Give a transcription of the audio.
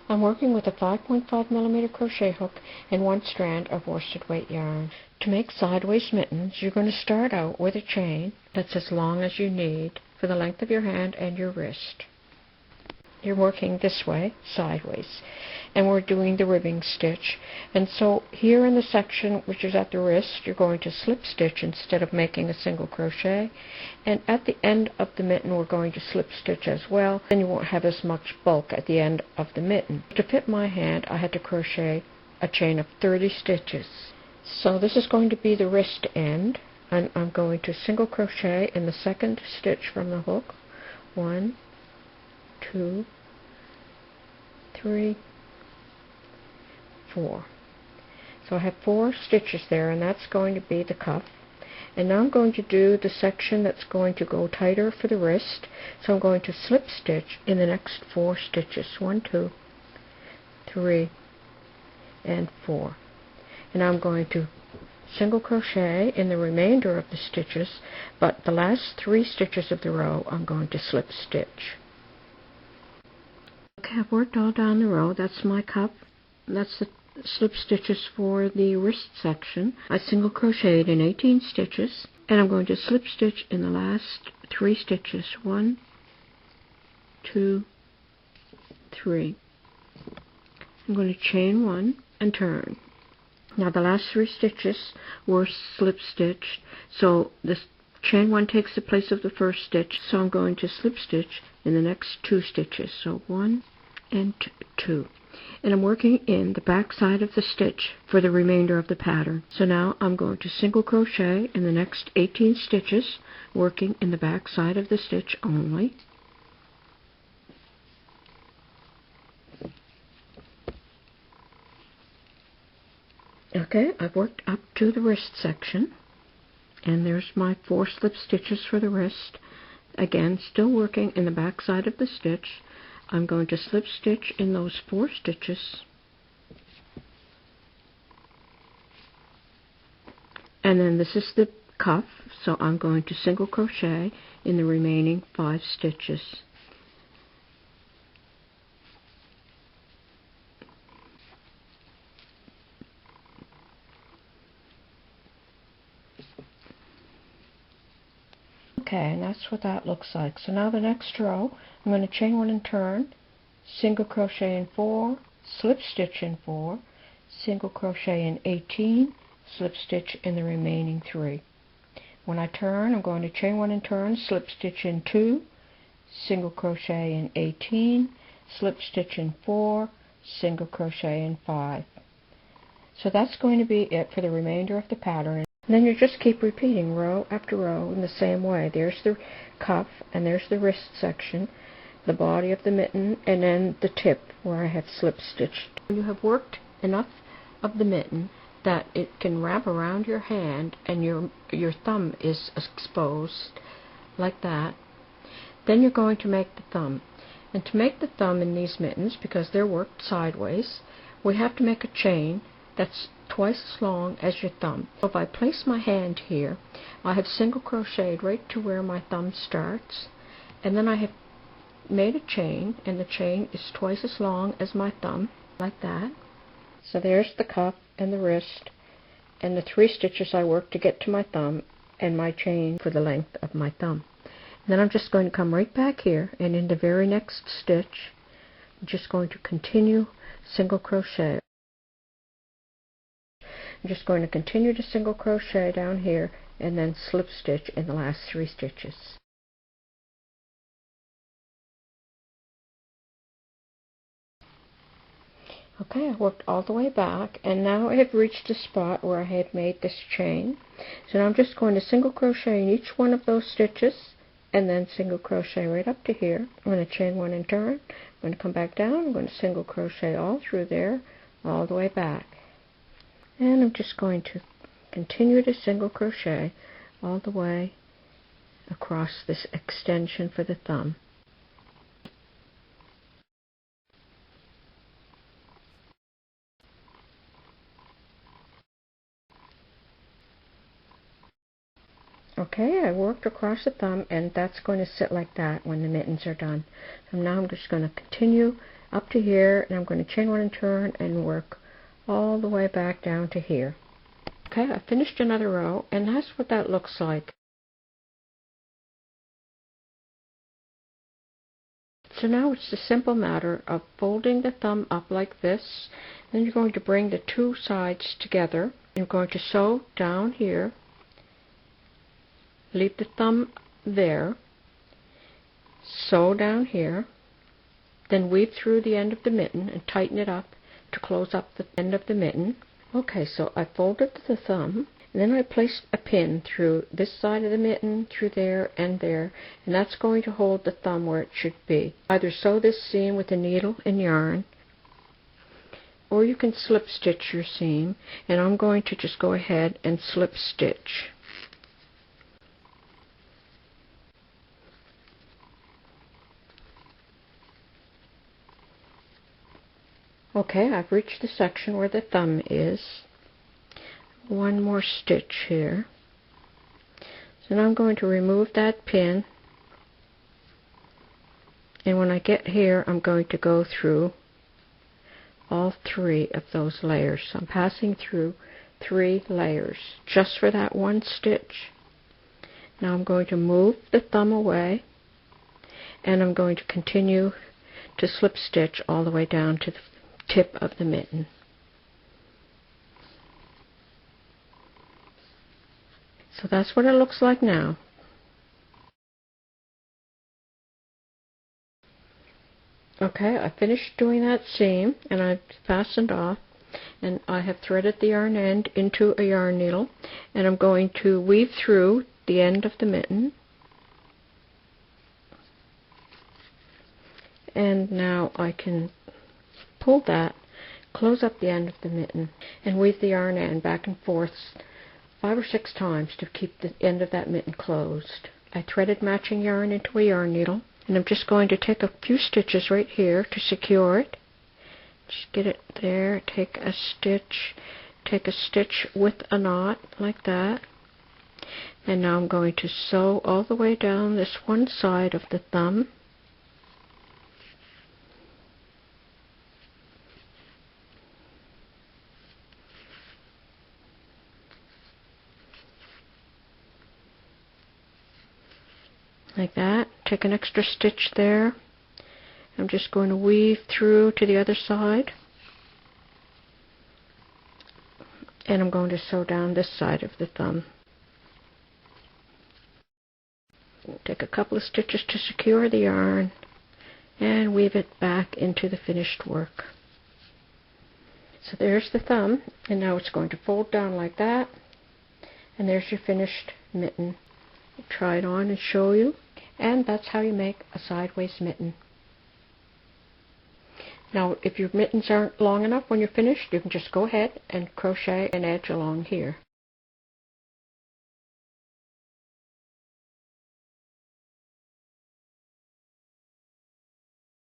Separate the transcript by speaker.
Speaker 1: I'm working with a 5.5mm crochet hook and one strand of worsted weight yarn. To make sideways mittens, you're going to start out with a chain that's as long as you need for the length of your hand and your wrist. You're working this way, sideways, and we're doing the ribbing stitch. And so here in the section which is at the wrist, you're going to slip stitch instead of making a single crochet, and at the end of the mitten we're going to slip stitch as well. Then you won't have as much bulk at the end of the mitten. To fit my hand, I had to crochet a chain of 30 stitches. So this is going to be the wrist end, and I'm going to single crochet in the second stitch from the hook. 1, 2, 3, 4. So I have 4 stitches there, and that's going to be the cuff. And now I'm going to do the section that's going to go tighter for the wrist. So I'm going to slip stitch in the next 4 stitches. 1, 2, 3, and 4. And I'm going to single crochet in the remainder of the stitches, but the last 3 stitches of the row I'm going to slip stitch. Okay, I've worked all down the row. That's my cuff. That's the slip stitches for the wrist section. I single crocheted in 18 stitches, and I'm going to slip stitch in the last 3 stitches. 1, 2, 3. I'm going to chain 1 and turn. Now the last 3 stitches were slip stitched, so this chain 1 takes the place of the first stitch, so I'm going to slip stitch in the next 2 stitches. So 1 and 2. And I'm working in the back side of the stitch for the remainder of the pattern. So now I'm going to single crochet in the next 18 stitches, working in the back side of the stitch only. Okay, I've worked up to the wrist section, and there's my 4 slip stitches for the wrist. Again, still working in the back side of the stitch. I'm going to slip stitch in those 4 stitches, and then this is the cuff, so I'm going to single crochet in the remaining 5 stitches. Okay, and that's what that looks like. So now the next row, I'm going to chain 1 and turn, single crochet in 4, slip stitch in 4, single crochet in 18, slip stitch in the remaining 3. When I turn, I'm going to chain 1 and turn, slip stitch in 2, single crochet in 18, slip stitch in 4, single crochet in 5. So that's going to be it for the remainder of the pattern. And then you just keep repeating row after row in the same way. There's the cuff, and there's the wrist section, the body of the mitten, and then the tip where I have slip stitched. You have worked enough of the mitten that it can wrap around your hand and your thumb is exposed like that. Then you're going to make the thumb. And to make the thumb in these mittens, because they're worked sideways, we have to make a chain that's twice as long as your thumb. So if I place my hand here, I have single crocheted right to where my thumb starts, and then I have made a chain, and the chain is twice as long as my thumb, like that. So there's the cuff and the wrist, and the 3 stitches I worked to get to my thumb, and my chain for the length of my thumb. And then I'm just going to come right back here, and in the very next stitch, I'm just going to continue single crochet. I'm just going to continue to single crochet down here and then slip stitch in the last 3 stitches. Okay, I worked all the way back, and now I have reached the spot where I had made this chain. So now I'm just going to single crochet in each one of those stitches and then single crochet right up to here. I'm going to chain 1 and turn. I'm going to come back down. I'm going to single crochet all through there, all the way back. And I'm just going to continue to single crochet all the way across this extension for the thumb. Okay, I worked across the thumb, and that's going to sit like that when the mittens are done. So now I'm just going to continue up to here, and I'm going to chain one and turn and work all the way back down to here. Okay, I finished another row, and that's what that looks like. So now it's the simple matter of folding the thumb up like this. Then you're going to bring the two sides together. You're going to sew down here, leave the thumb there, sew down here, then weave through the end of the mitten and tighten it up to close up the end of the mitten. Okay, so I folded the thumb, and then I placed a pin through this side of the mitten, through there, and that's going to hold the thumb where it should be. Either sew this seam with a needle and yarn, or you can slip stitch your seam, and I'm going to just go ahead and slip stitch. Okay, I've reached the section where the thumb is. One more stitch here. So now I'm going to remove that pin, and when I get here I'm going to go through all three of those layers. So I'm passing through 3 layers just for that one stitch. Now I'm going to move the thumb away, and I'm going to continue to slip stitch all the way down to the tip of the mitten. So that's what it looks like now. Okay, I finished doing that seam, and I've fastened off, and I have threaded the yarn end into a yarn needle, and I'm going to weave through the end of the mitten. And now I can pull that, close up the end of the mitten, and weave the yarn end back and forth 5 or 6 times to keep the end of that mitten closed. I threaded matching yarn into a yarn needle, and I'm just going to take a few stitches right here to secure it. Just get it there, take a stitch with a knot like that, and now I'm going to sew all the way down this one side of the thumb. Like that. Take an extra stitch there. I'm just going to weave through to the other side, and I'm going to sew down this side of the thumb. Take a couple of stitches to secure the yarn and weave it back into the finished work. So there's the thumb, and now it's going to fold down like that, and there's your finished mitten. I'll try it on and show you. And that's how you make a sideways mitten. Now, if your mittens aren't long enough when you're finished, you can just go ahead and crochet an edge along here.